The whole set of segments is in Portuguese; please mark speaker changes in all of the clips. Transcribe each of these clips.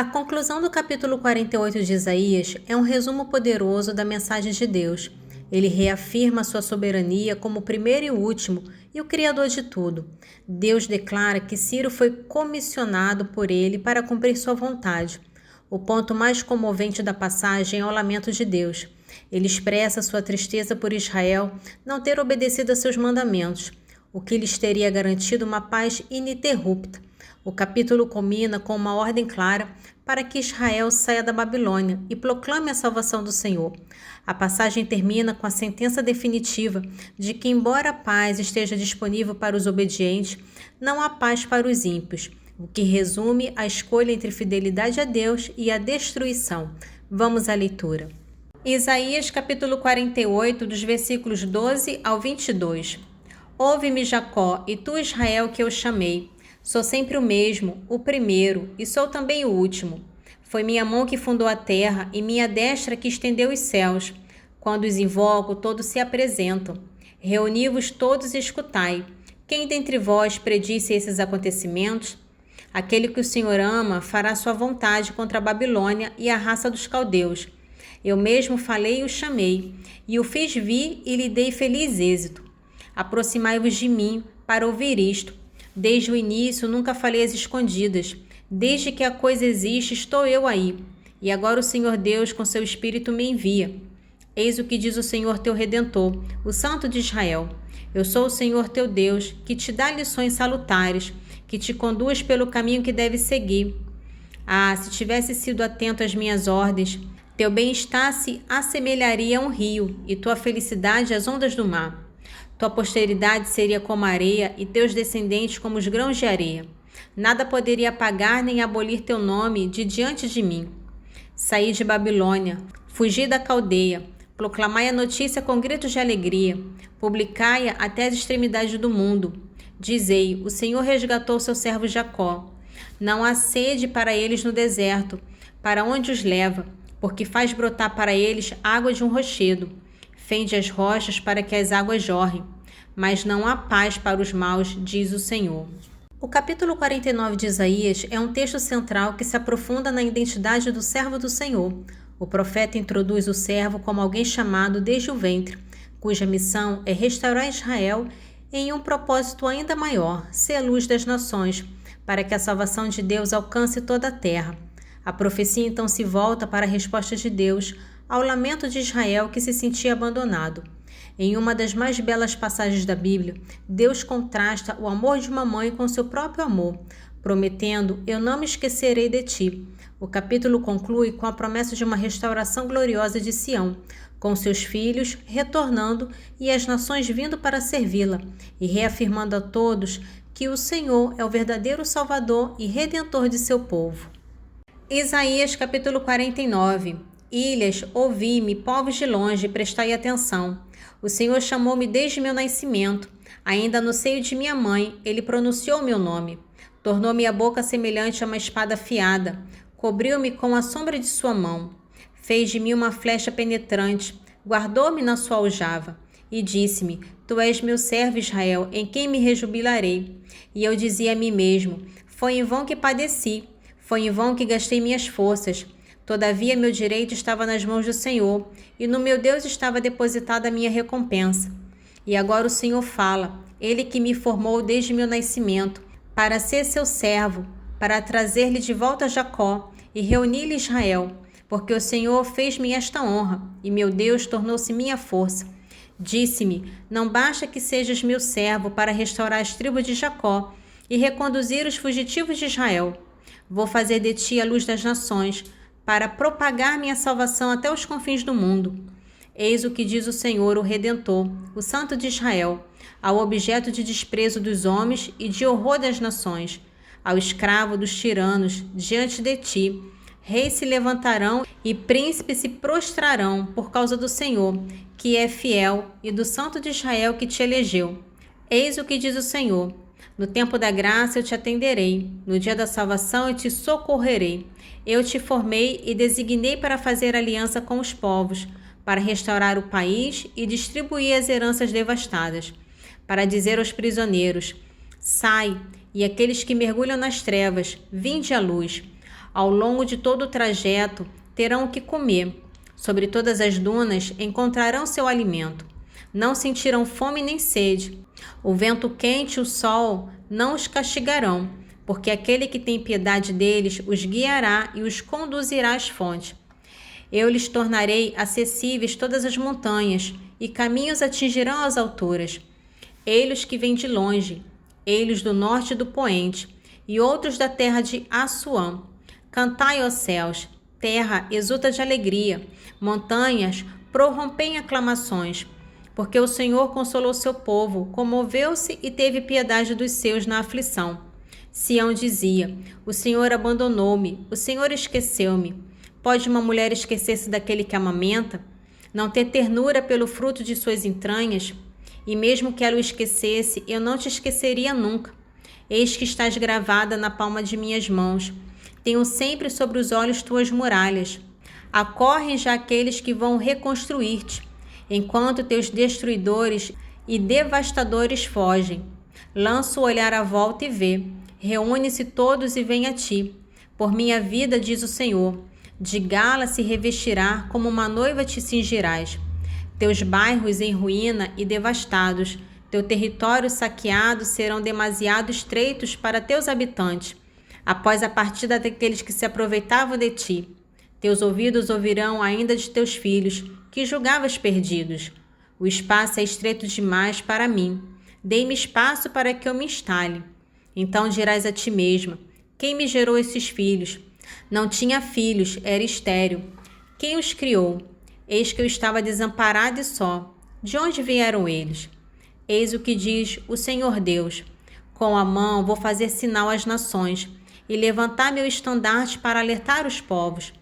Speaker 1: A conclusão do capítulo 48 de Isaías é um resumo poderoso da mensagem de Deus. Ele reafirma sua soberania como o primeiro e o último e o Criador de tudo. Deus declara que Ciro foi comissionado por ele para cumprir sua vontade. O ponto mais comovente da passagem é o lamento de Deus. Ele expressa sua tristeza por Israel não ter obedecido a seus mandamentos, o que lhes teria garantido uma paz ininterrupta. O capítulo culmina com uma ordem clara para que Israel saia da Babilônia e proclame a salvação do Senhor. A passagem termina com a sentença definitiva de que, embora a paz esteja disponível para os obedientes, não há paz para os ímpios, o que resume a escolha entre fidelidade a Deus e a destruição. Vamos à leitura. Isaías capítulo 48, dos versículos 12 ao 22. Ouve-me, Jacó, e tu, Israel, que eu chamei. Sou sempre o mesmo, o primeiro, e sou também o último. Foi minha mão que fundou a terra e minha destra que estendeu os céus. Quando os invoco, todos se apresentam. Reuni-vos todos e escutai. Quem dentre vós predisse esses acontecimentos? Aquele que o Senhor ama fará sua vontade contra a Babilônia e a raça dos caldeus. Eu mesmo falei e o chamei, e o fiz vir e lhe dei feliz êxito. Aproximai-vos de mim para ouvir isto. Desde o início nunca falei às escondidas. Desde que a coisa existe, estou eu aí. E agora o Senhor Deus com seu Espírito me envia. Eis o que diz o Senhor teu Redentor, o Santo de Israel. Eu sou o Senhor teu Deus, que te dá lições salutares, que te conduz pelo caminho que deves seguir. Ah, se tivesse sido atento às minhas ordens, teu bem-estar se assemelharia a um rio, e tua felicidade às ondas do mar. Tua posteridade seria como a areia e teus descendentes como os grãos de areia. Nada poderia apagar nem abolir teu nome de diante de mim. Saí de Babilônia, fugi da caldeia, proclamai a notícia com gritos de alegria, publicai-a até as extremidades do mundo. Dizei, o Senhor resgatou seu servo Jacó. Não há sede para eles no deserto, para onde os leva, porque faz brotar para eles água de um rochedo. Fende as rochas para que as águas jorrem, mas não há paz para os maus, diz o Senhor. O capítulo 49 de Isaías é um texto central que se aprofunda na identidade do servo do Senhor. O profeta introduz o servo como alguém chamado desde o ventre, cuja missão é restaurar Israel em um propósito ainda maior, ser a luz das nações, para que a salvação de Deus alcance toda a terra. A profecia então se volta para a resposta de Deus ao lamento de Israel que se sentia abandonado. Em uma das mais belas passagens da Bíblia, Deus contrasta o amor de uma mãe com seu próprio amor, prometendo: eu não me esquecerei de ti. O capítulo conclui com a promessa de uma restauração gloriosa de Sião, com seus filhos retornando e as nações vindo para servi-la, e reafirmando a todos que o Senhor é o verdadeiro Salvador e Redentor de seu povo. Isaías capítulo 49. Ilhas, ouvi-me, povos de longe, prestai atenção. O Senhor chamou-me desde meu nascimento. Ainda no seio de minha mãe, ele pronunciou meu nome. Tornou-me a boca semelhante a uma espada afiada. Cobriu-me com a sombra de sua mão. Fez de mim uma flecha penetrante. Guardou-me na sua aljava. E disse-me: tu és meu servo Israel, em quem me rejubilarei. E eu dizia a mim mesmo: foi em vão que padeci. Foi em vão que gastei minhas forças. Todavia, meu direito estava nas mãos do Senhor, e no meu Deus estava depositada a minha recompensa. E agora o Senhor fala, ele que me formou desde meu nascimento, para ser seu servo, para trazer-lhe de volta Jacó e reunir-lhe Israel, porque o Senhor fez-me esta honra, e meu Deus tornou-se minha força. Disse-me: não basta que sejas meu servo para restaurar as tribos de Jacó e reconduzir os fugitivos de Israel. Vou fazer de ti a luz das nações, para propagar minha salvação até os confins do mundo. Eis o que diz o Senhor, o Redentor, o Santo de Israel, ao objeto de desprezo dos homens e de horror das nações, ao escravo dos tiranos, diante de ti. Reis se levantarão e príncipes se prostrarão por causa do Senhor, que é fiel, e do Santo de Israel que te elegeu. Eis o que diz o Senhor: no tempo da graça eu te atenderei, no dia da salvação eu te socorrerei. Eu te formei e designei para fazer aliança com os povos, para restaurar o país e distribuir as heranças devastadas, para dizer aos prisioneiros: sai, e aqueles que mergulham nas trevas, vinde à luz. Ao longo de todo o trajeto, terão o que comer. Sobre todas as dunas encontrarão seu alimento. Não sentirão fome nem sede. O vento quente e o sol não os castigarão, porque aquele que tem piedade deles os guiará e os conduzirá às fontes. Eu lhes tornarei acessíveis todas as montanhas, e caminhos atingirão as alturas. Eles que vêm de longe, eles do norte do poente, e outros da terra de Assuã. Cantai, ó céus, terra exulta de alegria, montanhas prorrompem aclamações, porque o Senhor consolou seu povo, comoveu-se e teve piedade dos seus na aflição. Sião dizia: o Senhor abandonou-me, o Senhor esqueceu-me. Pode uma mulher esquecer-se daquele que amamenta? Não ter ternura pelo fruto de suas entranhas? E mesmo que ela o esquecesse, eu não te esqueceria nunca. Eis que estás gravada na palma de minhas mãos. Tenho sempre sobre os olhos tuas muralhas. Acorrem já aqueles que vão reconstruir-te, enquanto teus destruidores e devastadores fogem. Lança o olhar à volta e vê. Reúne-se todos e vem a ti. Por minha vida, diz o Senhor, de gala se revestirá, como uma noiva te cingirás. Teus bairros em ruína e devastados, teu território saqueado serão demasiado estreitos para teus habitantes, após a partida daqueles que se aproveitavam de ti. Teus ouvidos ouvirão ainda de teus filhos, que julgavas perdidos. O espaço é estreito demais para mim. Dei-me espaço para que eu me instale. Então dirás a ti mesma: quem me gerou esses filhos? Não tinha filhos, era estéril. Quem os criou? Eis que eu estava desamparado e só. De onde vieram eles? Eis o que diz o Senhor Deus: com a mão vou fazer sinal às nações e levantar meu estandarte para alertar os povos.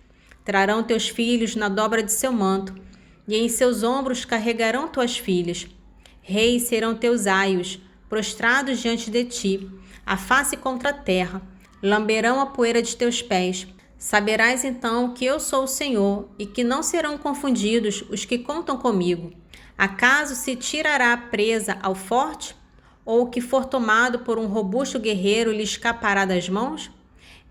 Speaker 1: Trarão teus filhos na dobra de seu manto, e em seus ombros carregarão tuas filhas. Reis serão teus aios, prostrados diante de ti, a face contra a terra, lamberão a poeira de teus pés. Saberás então que eu sou o Senhor, e que não serão confundidos os que contam comigo. Acaso se tirará a presa ao forte? Ou o que for tomado por um robusto guerreiro lhe escapará das mãos?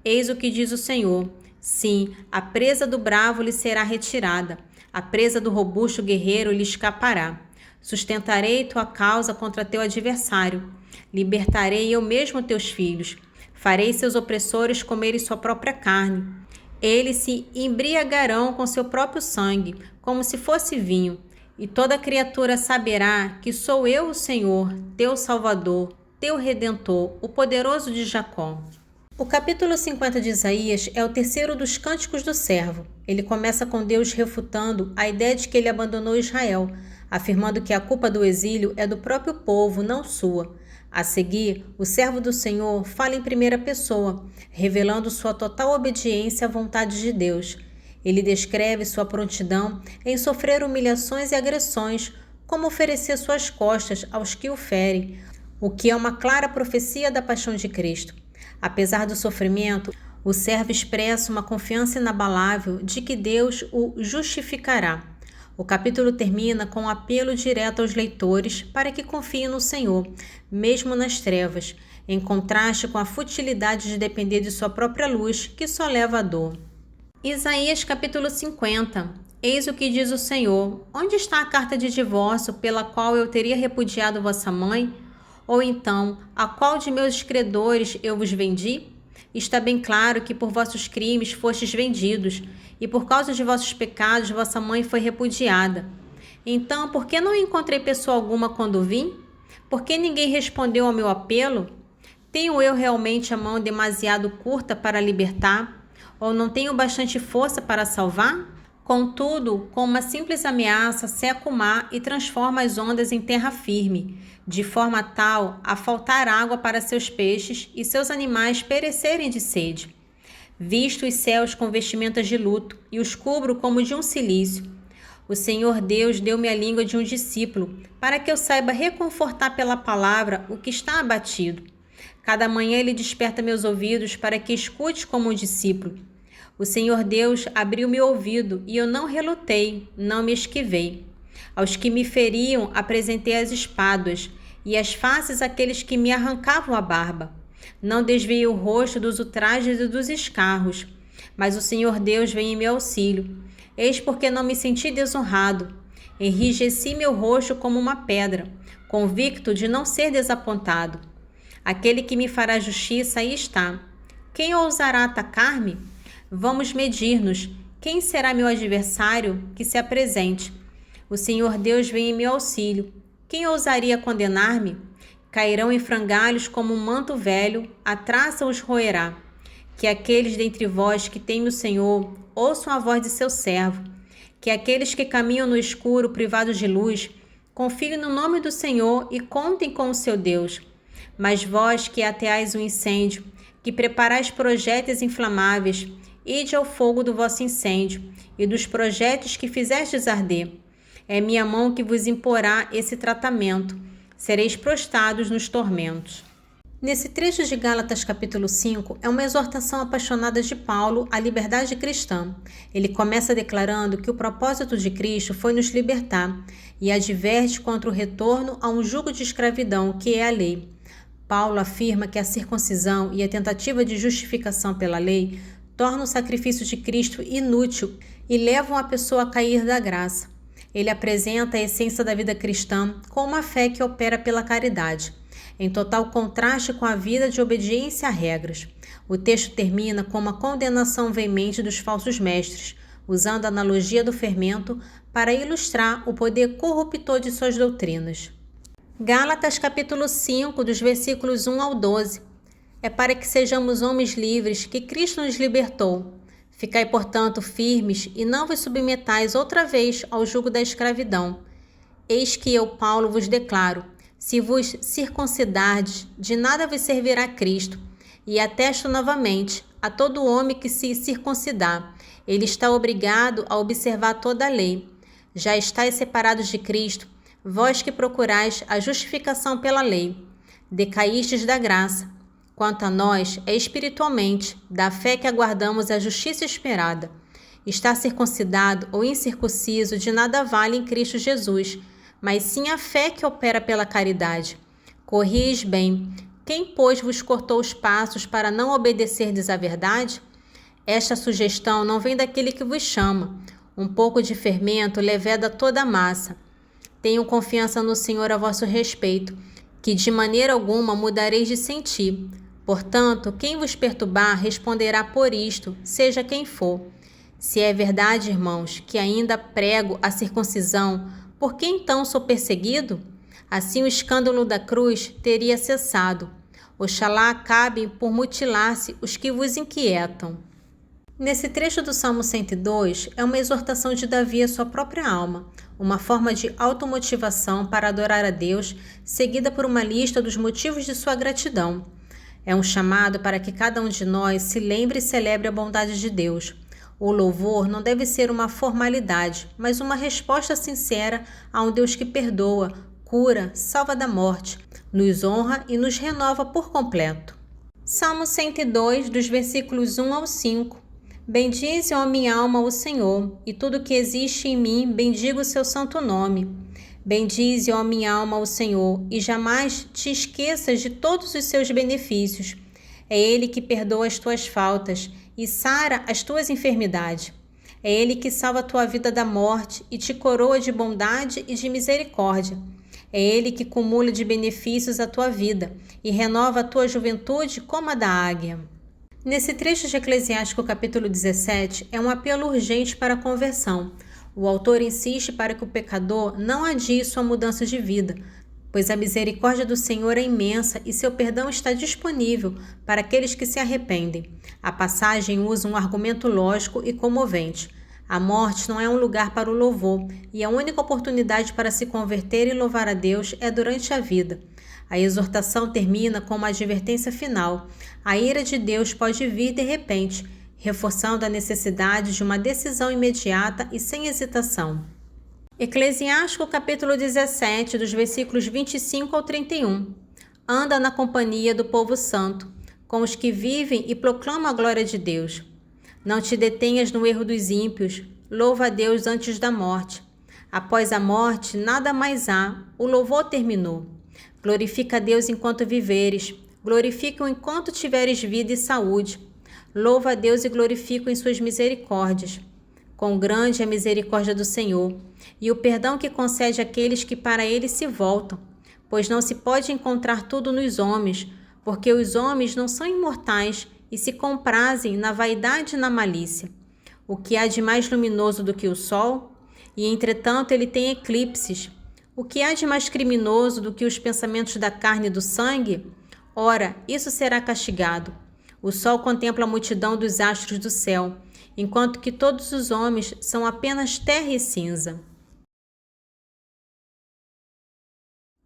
Speaker 1: Eis o que diz o Senhor: sim, a presa do bravo lhe será retirada, a presa do robusto guerreiro lhe escapará. Sustentarei tua causa contra teu adversário, libertarei eu mesmo teus filhos, farei seus opressores comerem sua própria carne. Eles se embriagarão com seu próprio sangue, como se fosse vinho, e toda criatura saberá que sou eu o Senhor, teu Salvador, teu Redentor, o poderoso de Jacó. O capítulo 50 de Isaías é o terceiro dos cânticos do servo. Ele começa com Deus refutando a ideia de que ele abandonou Israel, afirmando que a culpa do exílio é do próprio povo, não sua. A seguir, o servo do Senhor fala em primeira pessoa, revelando sua total obediência à vontade de Deus. Ele descreve sua prontidão em sofrer humilhações e agressões, como oferecer suas costas aos que o ferem, o que é uma clara profecia da paixão de Cristo. Apesar do sofrimento, o servo expressa uma confiança inabalável de que Deus o justificará. O capítulo termina com um apelo direto aos leitores para que confiem no Senhor, mesmo nas trevas, em contraste com a futilidade de depender de sua própria luz, que só leva à dor. Isaías capítulo 50. Eis o que diz o Senhor: onde está a carta de divórcio pela qual eu teria repudiado vossa mãe? Ou então, a qual de meus credores eu vos vendi? Está bem claro que por vossos crimes fostes vendidos, e por causa de vossos pecados vossa mãe foi repudiada. Então, por que não encontrei pessoa alguma quando vim? Por que ninguém respondeu ao meu apelo? Tenho eu realmente a mão demasiado curta para libertar? Ou não tenho bastante força para salvar? Contudo, com uma simples ameaça, seca o mar e transforma as ondas em terra firme, de forma tal a faltar água para seus peixes e seus animais perecerem de sede. Visto os céus com vestimentas de luto e os cubro como de um cilício. O Senhor Deus deu-me a língua de um discípulo, para que eu saiba reconfortar pela palavra o que está abatido. Cada manhã ele desperta meus ouvidos para que escute como um discípulo. O Senhor Deus abriu meu ouvido e eu não relutei, não me esquivei. Aos que me feriam apresentei as espadas e as faces àqueles que me arrancavam a barba. Não desviei o rosto dos ultrajes e dos escarros. mas o Senhor Deus vem em meu auxílio. Eis porque não me senti desonrado. Enrijeci meu rosto como uma pedra, convicto de não ser desapontado. Aquele que me fará justiça aí está. Quem ousará atacar-me? Vamos medir-nos. Quem será meu adversário que se apresente? O Senhor Deus vem em meu auxílio. Quem ousaria condenar-me? Cairão em frangalhos como um manto velho, a traça os roerá. Que aqueles dentre vós que temem o Senhor ouçam a voz de seu servo. Que aqueles que caminham no escuro, privados de luz, confiem no nome do Senhor e contem com o seu Deus. Mas vós que ateais o incêndio, que preparais projéteis inflamáveis, ide ao fogo do vosso incêndio e dos projéteis que fizestes arder. É minha mão que vos imporá esse tratamento. Sereis prostrados nos tormentos. Nesse trecho de Gálatas capítulo 5, é uma exortação apaixonada de Paulo à liberdade cristã. Ele começa declarando que o propósito de Cristo foi nos libertar e adverte contra o retorno a um jugo de escravidão, que é a lei. Paulo afirma que a circuncisão e a tentativa de justificação pela lei tornam o sacrifício de Cristo inútil e levam a pessoa a cair da graça. Ele apresenta a essência da vida cristã com uma fé que opera pela caridade, em total contraste com a vida de obediência a regras. O texto termina com uma condenação veemente dos falsos mestres, usando a analogia do fermento para ilustrar o poder corruptor de suas doutrinas. Gálatas capítulo 5, dos versículos 1 ao 12. É para que sejamos homens livres que Cristo nos libertou. Ficai, portanto, firmes e não vos submetais outra vez ao jugo da escravidão. Eis que eu, Paulo, vos declaro: se vos circuncidardes, de nada vos servirá Cristo. E atesto novamente a todo homem que se circuncidar. Ele está obrigado a observar toda a lei. Já estáis separados de Cristo, vós que procurais a justificação pela lei. Decaístes da graça. Quanto a nós, é espiritualmente, da fé que aguardamos a justiça esperada. Estar circuncidado ou incircunciso de nada vale em Cristo Jesus, mas sim a fé que opera pela caridade. Corrieis bem. Quem, pois, vos cortou os passos para não obedecerdes à verdade? Esta sugestão não vem daquele que vos chama. Um pouco de fermento leveda toda a massa. Tenham confiança no Senhor a vosso respeito, que de maneira alguma mudareis de sentir. Portanto, quem vos perturbar responderá por isto, seja quem for. Se é verdade, irmãos, que ainda prego a circuncisão, por que então sou perseguido? Assim o escândalo da cruz teria cessado. Oxalá acabem por mutilar-se os que vos inquietam. Nesse trecho do Salmo 102, é uma exortação de Davi à sua própria alma, uma forma de automotivação para adorar a Deus, seguida por uma lista dos motivos de sua gratidão. É um chamado para que cada um de nós se lembre e celebre a bondade de Deus. O louvor não deve ser uma formalidade, mas uma resposta sincera a um Deus que perdoa, cura, salva da morte, nos honra e nos renova por completo. Salmo 102, dos versículos 1 ao 5. Bendize, ó minha alma, o Senhor, e tudo que existe em mim, bendiga o seu santo nome. Bendize, ó minha alma, o Senhor, e jamais te esqueças de todos os seus benefícios. É Ele que perdoa as tuas faltas e sara as tuas enfermidades. É Ele que salva a tua vida da morte e te coroa de bondade e de misericórdia. É Ele que cumula de benefícios a tua vida e renova a tua juventude como a da águia. Nesse trecho de Eclesiástico capítulo 17, é um apelo urgente para a conversão. O autor insiste para que o pecador não adie sua mudança de vida, pois a misericórdia do Senhor é imensa e seu perdão está disponível para aqueles que se arrependem. A passagem usa um argumento lógico e comovente. A morte não é um lugar para o louvor, e a única oportunidade para se converter e louvar a Deus é durante a vida. A exortação termina com uma advertência final. A ira de Deus pode vir de repente, reforçando a necessidade de uma decisão imediata e sem hesitação. Eclesiástico capítulo 17, dos versículos 25 ao 31. Anda na companhia do povo santo, com os que vivem e proclamam a glória de Deus. Não te detenhas no erro dos ímpios, louva a Deus antes da morte. Após a morte, nada mais há, o louvor terminou. Glorifica a Deus enquanto viveres, glorifica-o enquanto tiveres vida e saúde. Louva a Deus e glorifico em suas misericórdias. Quão grande é a misericórdia do Senhor, e o perdão que concede àqueles que para ele se voltam. Pois não se pode encontrar tudo nos homens, porque os homens não são imortais e se comprazem na vaidade e na malícia. O que há de mais luminoso do que o sol? E entretanto ele tem eclipses. O que há de mais criminoso do que os pensamentos da carne e do sangue? Ora, isso será castigado. O sol contempla a multidão dos astros do céu, enquanto que todos os homens são apenas terra e cinza.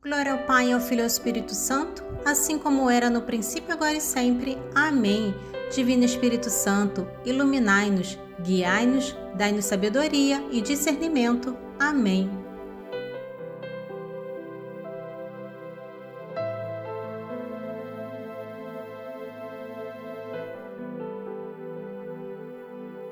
Speaker 1: Glória ao Pai, ao Filho e ao Espírito Santo, assim como era no princípio, agora e sempre. Amém. Divino Espírito Santo, iluminai-nos, guiai-nos, dai-nos sabedoria e discernimento. Amém.